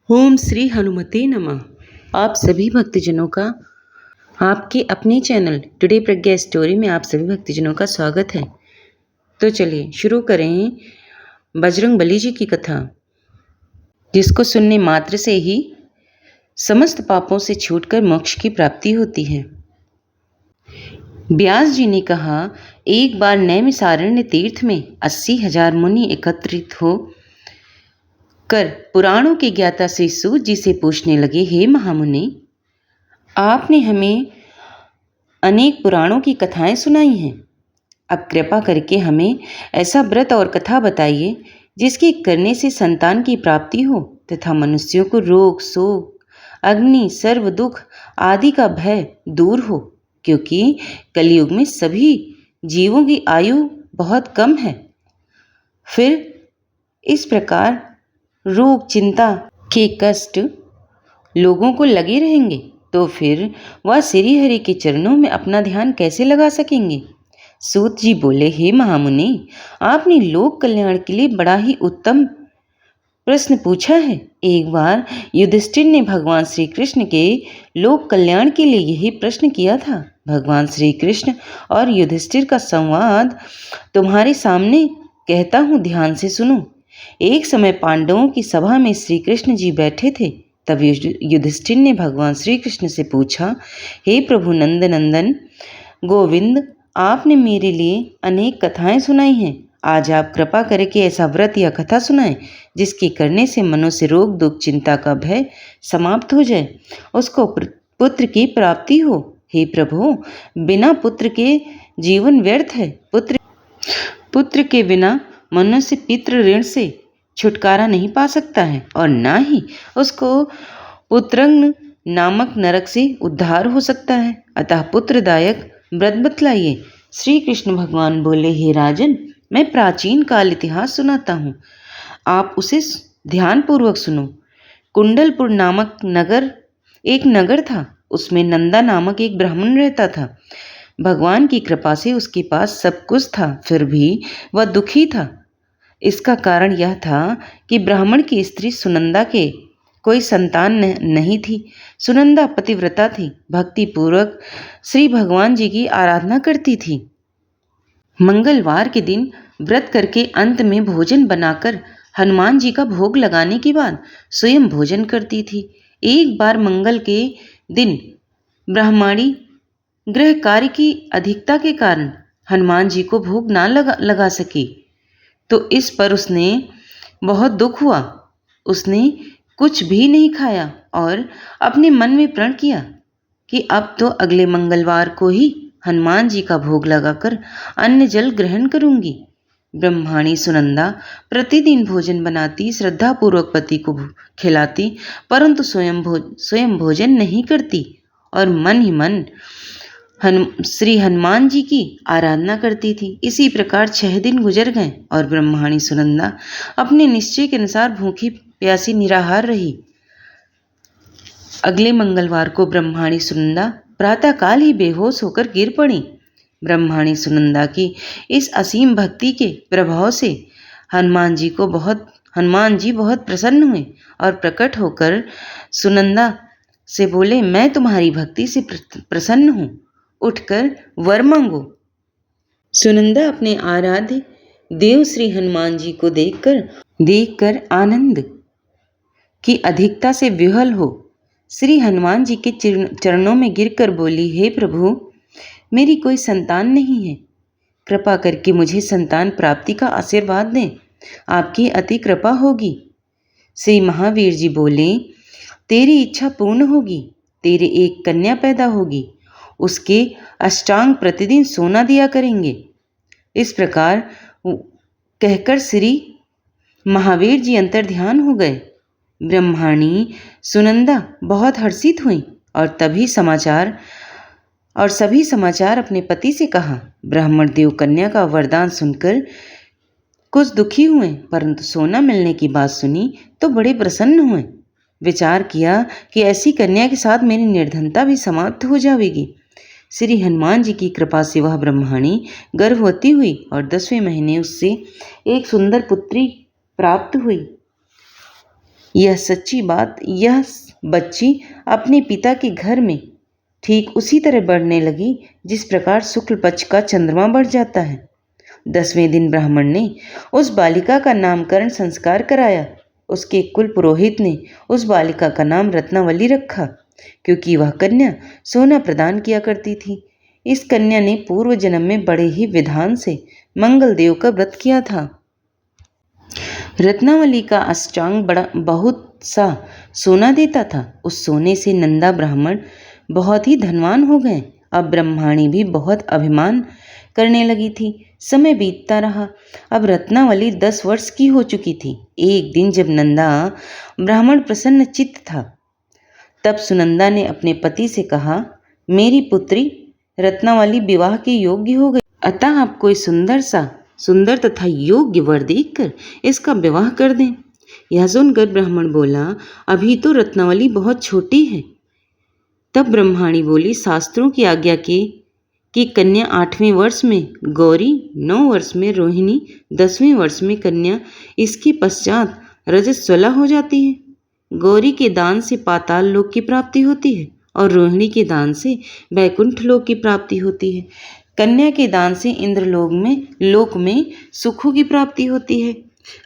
ओम श्री हनुमते नमः। आप सभी भक्तजनों का आपके अपने चैनल टुडे प्रज्ञा स्टोरी में आप सभी भक्तजनों का स्वागत है। तो चलिए शुरू करें बजरंग बली जी की कथा, जिसको सुनने मात्र से ही समस्त पापों से छूटकर मोक्ष की प्राप्ति होती है। व्यास जी ने कहा, एक बार नैमिषारण्य तीर्थ में 80,000 मुनि एकत्रित हो कर पुराणों के ज्ञाता श्री सूत जी से पूछने लगे, हे महामुनि, आपने हमें अनेक पुराणों की कथाएं सुनाई हैं। अब कृपा करके हमें ऐसा व्रत और कथा बताइए जिसके करने से संतान की प्राप्ति हो तथा मनुष्यों को रोग, शोक, अग्नि, सर्व दुख आदि का भय दूर हो, क्योंकि कलयुग में सभी जीवों की आयु बहुत कम है। फिर इस प्रकार रोग, चिंता के कष्ट लोगों को लगे रहेंगे तो फिर वह श्री हरि के चरणों में अपना ध्यान कैसे लगा सकेंगे। सूत जी बोले, हे महामुनि, आपने लोक कल्याण के लिए बड़ा ही उत्तम प्रश्न पूछा है। एक बार युधिष्ठिर ने भगवान श्री कृष्ण के लोक कल्याण के लिए यही प्रश्न किया था। भगवान श्री कृष्ण और युधिष्ठिर का संवाद तुम्हारे सामने कहता हूँ, ध्यान से सुनो। एक समय पांडवों की सभा में श्री कृष्ण जी बैठे थे। तब युधिष्ठिर ने भगवान श्री कृष्ण से पूछा, हे प्रभु नंदन गोविंद, आपने मेरे लिए अनेक कथाएं सुनाई हैं। आज आप कृपा करके ऐसा व्रत या कथा सुनाएं जिसके करने से मनुष्य रोग, दुख, चिंता का भय समाप्त हो जाए, उसको पुत्र की प्राप्ति हो। हे प्रभु, बिना पुत्र के जीवन व्यर्थ है। पुत्र के बिना मनुष्य पितृ ऋण से छुटकारा नहीं पा सकता है और ना ही उसको पुत्रंग नामक नरक से उद्धार हो सकता है। अतः पुत्रदायक व्रत बतलाइए। श्री कृष्ण भगवान बोले, हे राजन, मैं प्राचीन काल इतिहास सुनाता हूँ, आप उसे ध्यानपूर्वक सुनो। कुंडलपुर नामक एक नगर था। उसमें नंदा नामक एक ब्राह्मण रहता था। भगवान की कृपा से उसके पास सब कुछ था, फिर भी वह दुखी था। इसका कारण यह था कि ब्राह्मण की स्त्री सुनंदा के कोई संतान नहीं थी। सुनंदा पतिव्रता थी, भक्ति पूर्वक श्री भगवान जी की आराधना करती थी। मंगलवार के दिन व्रत करके अंत में भोजन बनाकर हनुमान जी का भोग लगाने के बाद स्वयं भोजन करती थी। एक बार मंगल के दिन ब्राह्मणी गृह कार्य की अधिकता के कारण हनुमान जी को भोग ना लगा सकी, तो इस पर उसने बहुत दुख हुआ। उसने कुछ भी नहीं खाया और अपने मन में प्रण किया कि अब तो अगले मंगलवार को ही हनुमान जी का भोग लगाकर अन्न जल ग्रहण करूंगी। ब्रह्माणी सुनंदा प्रतिदिन भोजन बनाती, श्रद्धापूर्वक पति को खिलाती, परंतु स्वयं भोजन नहीं करती और मन ही मन श्री हनुमान जी की आराधना करती थी। इसी प्रकार 6 दिन गुजर गए और ब्रह्माणी सुनंदा अपने निश्चय के अनुसार भूखी प्यासी निराहार रही। अगले मंगलवार को ब्रह्माणी सुनंदा प्रातःकाल ही बेहोश होकर गिर पड़ी। ब्रह्माणी सुनंदा की इस असीम भक्ति के प्रभाव से हनुमान जी बहुत प्रसन्न हुए और प्रकट होकर सुनंदा से बोले, मैं तुम्हारी भक्ति से प्रसन्न हूँ, उठकर वर मांगो। सुनंदा अपने आराध्य देव श्री हनुमान जी को देखकर आनंद की अधिकता से विह्वल हो श्री हनुमान जी के चरणों में गिरकर बोली, हे प्रभु, मेरी कोई संतान नहीं है, कृपा करके मुझे संतान प्राप्ति का आशीर्वाद दें, आपकी अति कृपा होगी। श्री महावीर जी बोले, तेरी इच्छा पूर्ण होगी, तेरे एक कन्या पैदा होगी, उसके अष्टांग प्रतिदिन सोना दिया करेंगे। इस प्रकार कहकर श्री महावीर जी अंतर ध्यान हो गए। ब्रह्माणी सुनंदा बहुत हर्षित हुई और सभी समाचार अपने पति से कहा। ब्राह्मण देव कन्या का वरदान सुनकर कुछ दुखी हुए, परंतु सोना मिलने की बात सुनी तो बड़े प्रसन्न हुए। विचार किया कि ऐसी कन्या के साथ मेरी निर्धनता भी समाप्त हो जाएगी। श्री हनुमान जी की कृपा से वह ब्रह्माणी गर्भवती हुई और 10वें महीने उससे एक सुंदर पुत्री प्राप्त हुई। यह सच्ची बात, यह बच्ची अपने पिता के घर में ठीक उसी तरह बढ़ने लगी जिस प्रकार शुक्ल पक्ष का चंद्रमा बढ़ जाता है। 10वें दिन ब्राह्मण ने उस बालिका का नामकरण संस्कार कराया। उसके कुल पुरोहित ने उस बालिका का नाम रत्नावली रखा, क्योंकि वह कन्या सोना प्रदान किया करती थी। इस कन्या ने पूर्व जन्म में बड़े ही विधान से मंगल देव का व्रत किया था। रत्नावली का अष्टांग बड़ा बहुत सा सोना देता था। उस सोने से नंदा ब्राह्मण बहुत ही धनवान हो गए। अब ब्रह्माणी भी बहुत अभिमान करने लगी थी। समय बीतता रहा। अब रत्नावली 10 वर्ष की हो चुकी थी। एक दिन जब नंदा ब्राह्मण प्रसन्न चित्त था, तब सुनंदा ने अपने पति से कहा, मेरी पुत्री रत्नावली विवाह के योग्य हो गई, अतः आप कोई सुंदर तथा योग्य वर देखकर इसका विवाह कर दें। यह सुनकर ब्राह्मण बोला, अभी तो रत्नावली बहुत छोटी है। तब ब्रह्माणी बोली, शास्त्रों की आज्ञा कि कन्या 8वें वर्ष में गौरी, 9 वर्ष में रोहिणी, 10वें वर्ष में कन्या, इसके पश्चात रजस्वला हो जाती है। गौरी के दान से पाताल लोक की प्राप्ति होती है और रोहिणी के दान से वैकुंठ लोक की प्राप्ति होती है। कन्या के दान से लोक में सुखों की प्राप्ति होती है।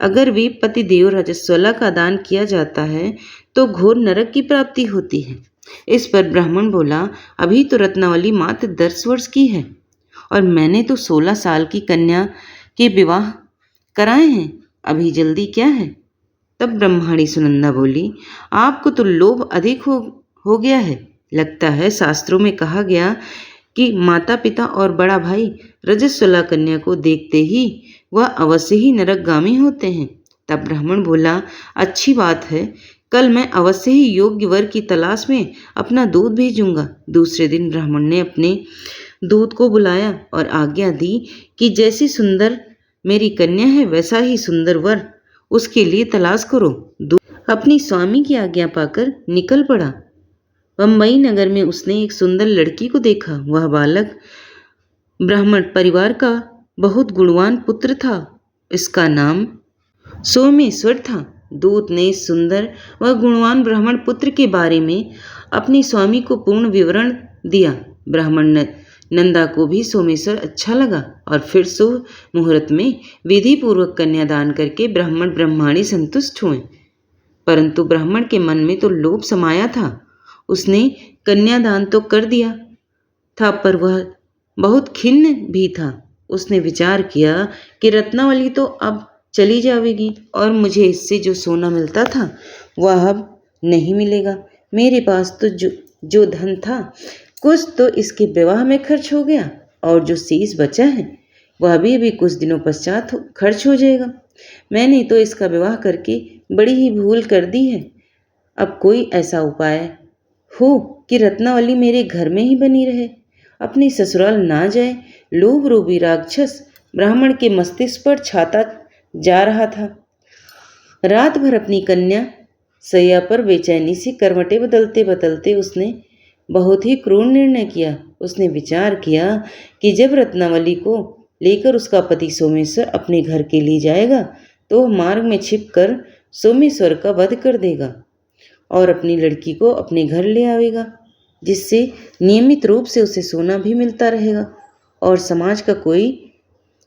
अगर वे पतिदेव रजस्वला का दान किया जाता है तो घोर नरक की प्राप्ति होती है। इस पर ब्राह्मण बोला, अभी तो रत्नावली मात्र 10 वर्ष की है और मैंने तो 16 साल की कन्या के विवाह कराए हैं, अभी जल्दी क्या है। तब ब्रह्माणी सुनंदा बोली, आपको तो लोभ अधिक हो गया है। लगता है शास्त्रों में कहा गया कि माता पिता और बड़ा भाई रजस्वला कन्या को देखते ही वह अवश्य ही नरकगामी होते हैं। तब ब्राह्मण बोला, अच्छी बात है, कल मैं अवश्य ही योग्य वर की तलाश में अपना दूत भेजूंगा। दूसरे दिन ब्राह्मण ने अपने दूत को बुलाया और आज्ञा दी कि जैसी सुंदर मेरी कन्या है वैसा ही सुंदर वर उसके लिए तलाश करो। दूत अपनी स्वामी की आज्ञा पाकर निकल पड़ा। बम्बई नगर में उसने एक सुंदर लड़की को देखा। वह बालक ब्राह्मण परिवार का बहुत गुणवान पुत्र था। इसका नाम सोमेश्वर था। दूत ने सुंदर व गुणवान ब्राह्मण पुत्र के बारे में अपनी स्वामी को पूर्ण विवरण दिया। ब्राह्मण नंदा को भी सोमेश्वर अच्छा लगा और फिर शुभ मुहूर्त में विधि पूर्वक कन्यादान करके ब्राह्मण ब्रह्माणी संतुष्ट हुए। परंतु ब्राह्मण के मन में तो लोभ समाया था। उसने कन्यादान तो कर दिया था, पर वह बहुत खिन्न भी था। उसने विचार किया कि रत्नावली तो अब चली जाएगी और मुझे इससे जो सोना मिलता था वह अब नहीं मिलेगा। मेरे पास तो जो धन था कुछ तो इसके विवाह में खर्च हो गया और जो शेष बचा है वह भी कुछ दिनों पश्चात खर्च हो जाएगा। मैंने तो इसका विवाह करके बड़ी ही भूल कर दी है। अब कोई ऐसा उपाय हो कि रत्नावली मेरे घर में ही बनी रहे, अपनी ससुराल ना जाए। लोभ रूपी राक्षस ब्राह्मण के मस्तिष्क पर छाता जा रहा था। रात भर अपनी कन्या सैया पर बेचैनी से करवटें बदलते बदलते उसने बहुत ही क्रूर निर्णय किया। उसने विचार किया कि जब रत्नावली को लेकर उसका पति सोमेश्वर अपने घर के लिए जाएगा तो वह मार्ग में छिपकर सोमेश्वर का वध कर देगा और अपनी लड़की को अपने घर ले आवेगा, जिससे नियमित रूप से उसे सोना भी मिलता रहेगा और समाज का कोई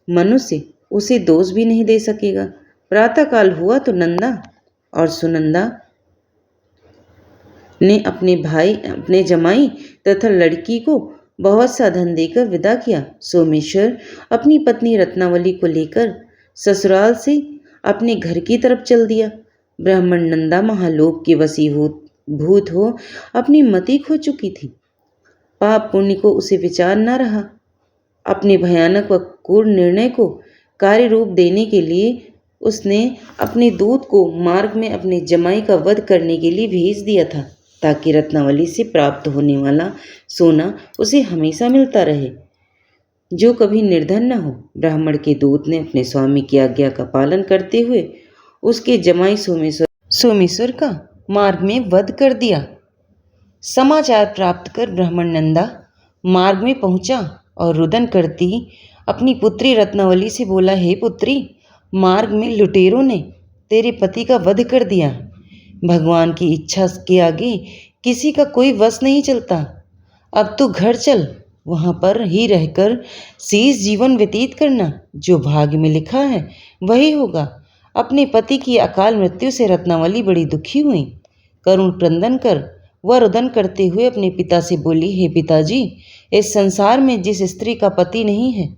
मनुष्य उसे दोष भी नहीं दे सकेगा। प्रातःकाल हुआ तो नंदा और सुनंदा ने अपने जमाई तथा लड़की को बहुत सा धन देकर विदा किया। सोमेश्वर अपनी पत्नी रत्नावली को लेकर ससुराल से अपने घर की तरफ चल दिया। ब्राह्मण नंदा महालोक की वशीभूत हो अपनी मति खो चुकी थी। पाप पुण्य को उसे विचार न रहा। अपने भयानक व क्रूर निर्णय को कार्य रूप देने के लिए उसने अपने दूत को मार्ग में अपने जमाई का वध करने के लिए भेज दिया था, ताकि रत्नावली से प्राप्त होने वाला सोना उसे हमेशा मिलता रहे, जो कभी निर्धन न हो। ब्राह्मण के दूत ने अपने स्वामी की आज्ञा का पालन करते हुए उसके जमाई सोमेश्वर का मार्ग में वध कर दिया। समाचार प्राप्त कर ब्राह्मण नंदा मार्ग में पहुंचा और रुदन करती अपनी पुत्री रत्नावली से बोला, हे पुत्री, मार्ग में लुटेरों ने तेरे पति का वध कर दिया। भगवान की इच्छा के आगे किसी का कोई वश नहीं चलता। अब तू घर चल, वहाँ पर ही रहकर शेष जीवन व्यतीत करना। जो भाग्य में लिखा है वही होगा। अपने पति की अकाल मृत्यु से रत्नावली बड़ी दुखी हुई। करुण क्रंदन कर वह रुदन करते हुए अपने पिता से बोली, हे पिताजी, इस संसार में जिस स्त्री का पति नहीं है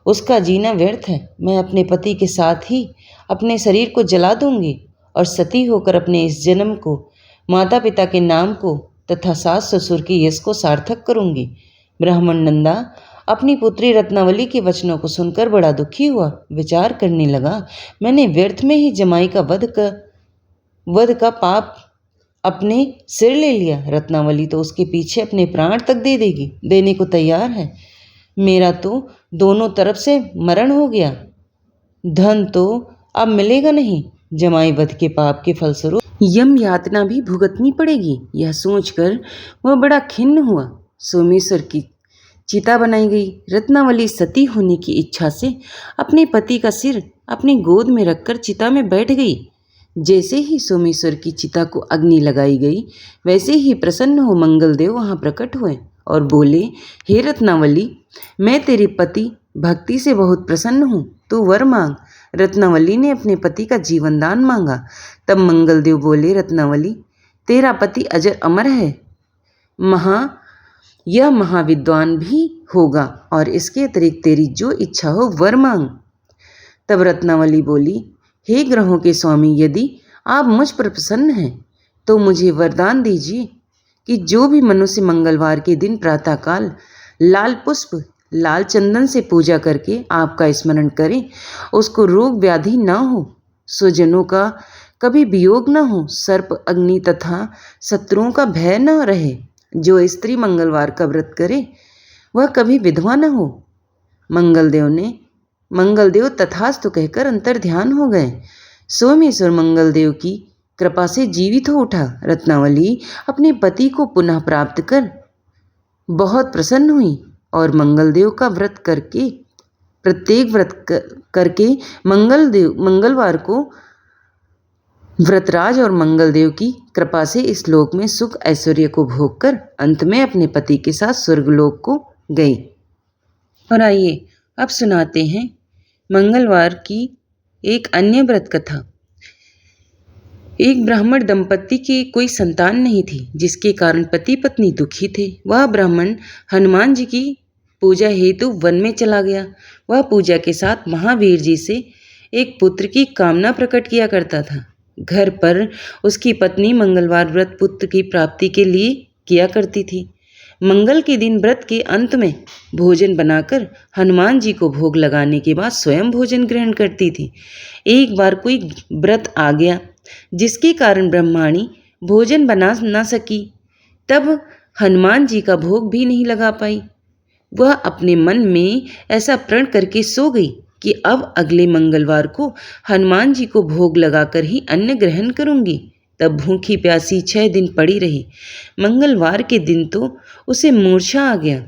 उसका जीना व्यर्थ है। मैं अपने पति के साथ ही अपने शरीर को जला दूंगी और सती होकर अपने इस जन्म को, माता पिता के नाम को तथा सास ससुर के यश को सार्थक करूंगी। ब्राह्मण नंदा अपनी पुत्री रत्नावली के वचनों को सुनकर बड़ा दुखी हुआ। विचार करने लगा, मैंने व्यर्थ में ही जमाई का वध का पाप अपने सिर ले लिया। रत्नावली तो उसके पीछे अपने प्राण तक देने को तैयार है। मेरा तो दोनों तरफ से मरण हो गया। धन तो अब मिलेगा नहीं। जमाई वध के पाप के फलस्वरूप यम यातना भी भुगतनी पड़ेगी। यह सोचकर वह बड़ा खिन्न हुआ। सोमेश्वर की चिता बनाई गई। रत्नावली सती होने की इच्छा से अपने पति का सिर अपनी गोद में रखकर चिता में बैठ गई। जैसे ही सोमेश्वर की चिता को अग्नि लगाई गई, वैसे ही प्रसन्न हो मंगलदेव वहाँ प्रकट हुए और बोले, हे रत्नावली, मैं तेरे पति भक्ति से बहुत प्रसन्न हूँ, तू वर मांग। रत्नावली ने अपने पति का जीवन दान मांगा। तब मंगलदेव बोले, रत्नावली, तेरा पति अजर अमर है, यह महाविद्वान भी होगा और इसके अतिरिक्त तेरी जो इच्छा हो वर मांग। तब रत्नावली बोली, हे ग्रहों के स्वामी, यदि आप मुझ पर प्रसन्न हैं तो मुझे वरदान दीजिए कि जो भी मनुष्य मंगलवार के दिन प्रातःकाल लाल पुष्प लाल चंदन से पूजा करके आपका स्मरण करे, उसको रोग व्याधि न हो, स्वजनों का कभी वियोग न हो, सर्प अग्नि तथा शत्रुओं का भय न रहे। जो स्त्री मंगलवार का व्रत करे वह कभी विधवा न हो। मंगलदेव तथास्तु कहकर अंतर ध्यान हो गए। सोमेश्वर मंगलदेव की कृपा से जीवित हो उठा। रत्नावली अपने पति को पुनः प्राप्त कर बहुत प्रसन्न हुई और मंगलदेव का व्रत करके प्रत्येक व्रत करके मंगलवार को व्रतराज और मंगलदेव की कृपा से इस लोक में सुख ऐश्वर्य को भोग कर अंत में अपने पति के साथ स्वर्गलोक को गई। और आइए अब सुनाते हैं मंगलवार की एक अन्य व्रत कथा। एक ब्राह्मण दंपत्ति की कोई संतान नहीं थी, जिसके कारण पति पत्नी दुखी थे। वह ब्राह्मण हनुमान जी की पूजा हेतु वन में चला गया। वह पूजा के साथ महावीर जी से एक पुत्र की कामना प्रकट किया करता था। घर पर उसकी पत्नी मंगलवार व्रत पुत्र की प्राप्ति के लिए किया करती थी। मंगल के दिन व्रत के अंत में भोजन बनाकर हनुमान जी को भोग लगाने के बाद स्वयं भोजन ग्रहण करती थी। एक बार कोई व्रत आ गया जिसके कारण ब्रह्माणी भोजन बना ना सकी। तब हनुमान जी का भोग भी नहीं लगा पाई। वह अपने मन में ऐसा प्रण करके सो गई कि अब अगले मंगलवार को हनुमान जी को भोग लगाकर ही अन्न ग्रहण करूंगी। तब भूखी प्यासी 6 दिन पड़ी रही। मंगलवार के दिन तो उसे मूर्छा आ गया।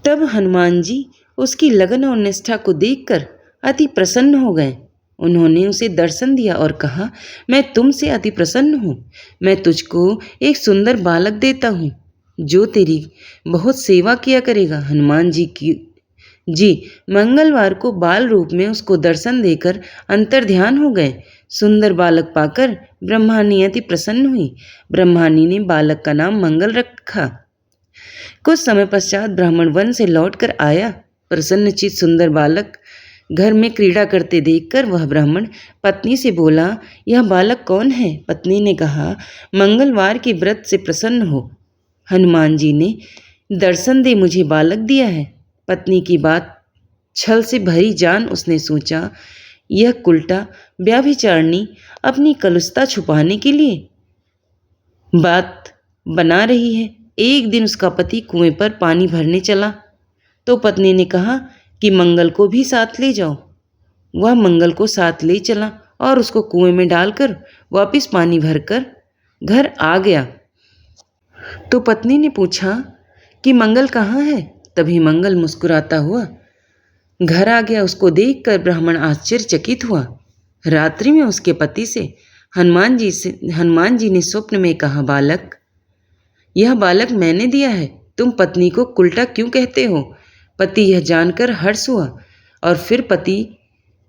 तब हनुमान जी उसकी लगन और निष्ठा को देखकर अति प्रसन्न हो गए। उन्होंने उसे दर्शन दिया और कहा, मैं तुमसे अति प्रसन्न हूँ। मैं तुझको एक सुंदर बालक देता हूँ जो तेरी बहुत सेवा किया करेगा। हनुमान जी मंगलवार को बाल रूप में उसको दर्शन देकर अंतर ध्यान हो गए। सुंदर बालक पाकर ब्रह्मानी अति प्रसन्न हुई। ब्रह्मानी ने बालक का नाम मंगल रखा। कुछ समय पश्चात ब्राह्मण वन से लौटकर आया। प्रसन्नचित सुंदर बालक घर में क्रीड़ा करते देखकर वह ब्राह्मण पत्नी से बोला, यह बालक कौन है? पत्नी ने कहा, मंगलवार के व्रत से प्रसन्न हो हनुमान जी ने दर्शन दे मुझे बालक दिया है। पत्नी की बात छल से भरी जान उसने सोचा, यह कुलटा व्यभिचारिणी अपनी कलुषता छुपाने के लिए बात बना रही है। एक दिन उसका पति कुएं पर पानी भरने चला तो पत्नी ने कहा कि मंगल को भी साथ ले जाओ। वह मंगल को साथ ले चला और उसको कुएं में डालकर वापस पानी भरकर घर आ गया। तो पत्नी ने पूछा कि मंगल कहाँ है? तभी मंगल मुस्कुराता हुआ घर आ गया। उसको देखकर ब्राह्मण आश्चर्यचकित हुआ। रात्रि में उसके पति से हनुमान जी ने स्वप्न में कहा, बालक, यह बालक मैंने दिया है, तुम पत्नी को उल्टा क्यों कहते हो? पति यह जानकर हर्ष हुआ और फिर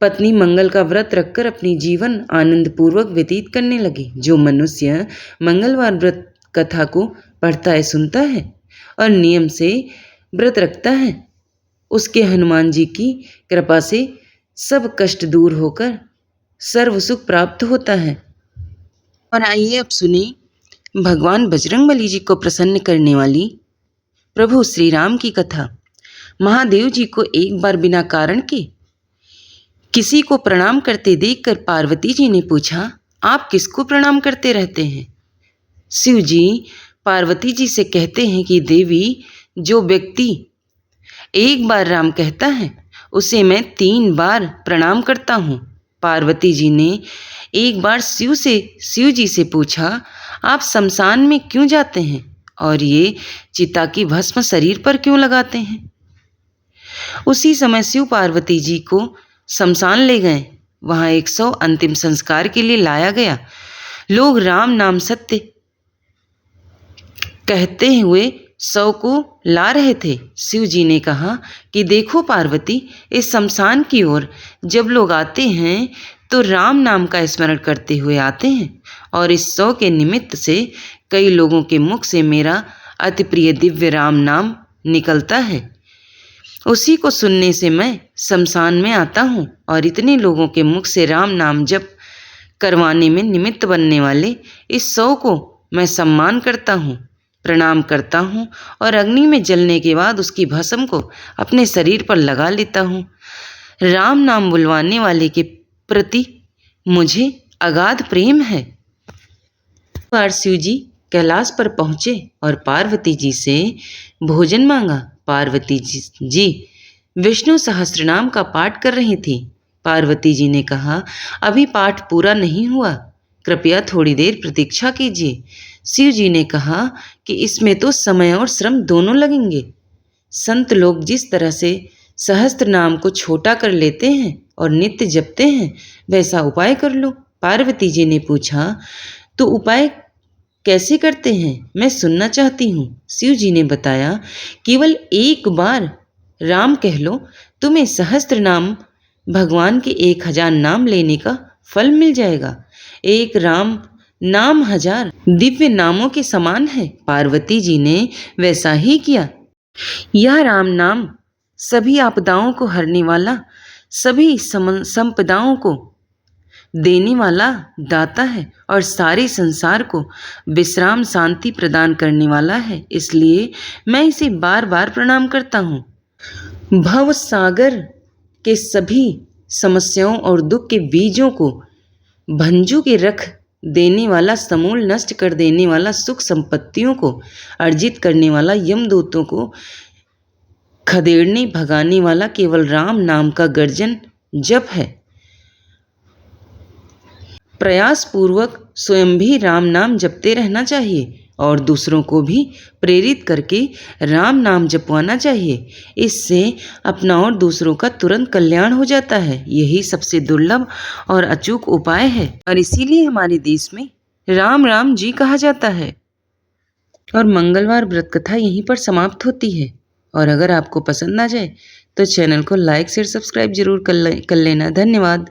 पत्नी मंगल का व्रत रखकर अपनी जीवन आनंद पूर्वक व्यतीत करने लगे। जो मनुष्य मंगलवार व्रत कथा को पढ़ता है, सुनता है और नियम से व्रत रखता है, उसके हनुमान जी की कृपा से सब कष्ट दूर होकर सर्व सुख प्राप्त होता है। और आइए अब सुने भगवान बजरंगबली जी को प्रसन्न करने वाली प्रभु श्री राम की कथा। महादेव जी को एक बार बिना कारण के किसी को प्रणाम करते देखकर पार्वती जी ने पूछा, आप किसको प्रणाम करते रहते हैं? शिव जी पार्वती जी से कहते हैं कि देवी, जो व्यक्ति एक बार राम कहता है उसे मैं 3 बार प्रणाम करता हूँ। पार्वती जी ने एक बार शिव जी से पूछा, आप शमशान में क्यों जाते हैं और ये चिता की भस्म शरीर पर क्यों लगाते हैं? उसी समय शिव पार्वती जी को शमशान ले गए। वहाँ 100 अंतिम संस्कार के लिए लाया गया। लोग राम नाम सत्य कहते हुए 100 को ला रहे थे। शिव जी ने कहा कि देखो पार्वती, इस शमशान की ओर जब लोग आते हैं तो राम नाम का स्मरण करते हुए आते हैं और इस 100 के निमित्त से कई लोगों के मुख से मेरा अति प्रिय दिव्य राम नाम निकलता है। उसी को सुनने से मैं शमशान में आता हूँ और इतने लोगों के मुख से राम नाम जप करवाने में निमित्त बनने वाले इस 100 को मैं सम्मान करता हूँ, प्रणाम करता हूँ और अग्नि में जलने के बाद उसकी भस्म को अपने शरीर पर लगा लेता हूँ। राम नाम बुलवाने वाले के प्रति मुझे अगाध प्रेम है। बार शिव जी कैलाश पर पहुँचे और पार्वती जी से भोजन मांगा। पार्वती जी विष्णु सहस्त्रनाम का पाठ कर रही थी। पार्वती जी ने कहा, अभी पाठ पूरा नहीं हुआ, कृपया थोड़ी देर प्रतीक्षा कीजिए। शिव जी ने कहा कि इसमें तो समय और श्रम दोनों लगेंगे। संत लोग जिस तरह से सहस्त्र नाम को छोटा कर लेते हैं और नित्य जपते हैं, वैसा उपाय कर लो। पार्वती जी ने पूछा, तो उपाय कैसे करते हैं, मैं सुनना चाहती हूँ। शिव जी ने बताया, केवल एक बार राम कह लो, तुम्हें सहस्त्र नाम भगवान के 1000 नाम लेने का फल मिल जाएगा। एक राम नाम 1000 दिव्य नामों के समान है। पार्वती जी ने वैसा ही किया। यह राम नाम सभी आपदाओं को हरने वाला, सभी संपदाओं को देने वाला दाता है और सारे संसार को विश्राम शांति प्रदान करने वाला है, इसलिए मैं इसे बार बार प्रणाम करता हूँ। भव सागर के सभी समस्याओं और दुख के बीजों को भंजू के रख देने वाला, समूल नष्ट कर देने वाला, सुख संपत्तियों को अर्जित करने वाला, यमदूतों को खदेड़ने भगाने वाला केवल राम नाम का गर्जन जप है। प्रयास पूर्वक स्वयं भी राम नाम जपते रहना चाहिए और दूसरों को भी प्रेरित करके राम नाम जपवाना चाहिए। इससे अपना और दूसरों का तुरंत कल्याण हो जाता है। यही सबसे दुर्लभ और अचूक उपाय है और इसीलिए हमारे देश में राम राम जी कहा जाता है। और मंगलवार व्रत कथा यहीं पर समाप्त होती है। और अगर आपको पसंद आ जाए तो चैनल को लाइक शेयर सब्सक्राइब जरूर कर लेना। धन्यवाद।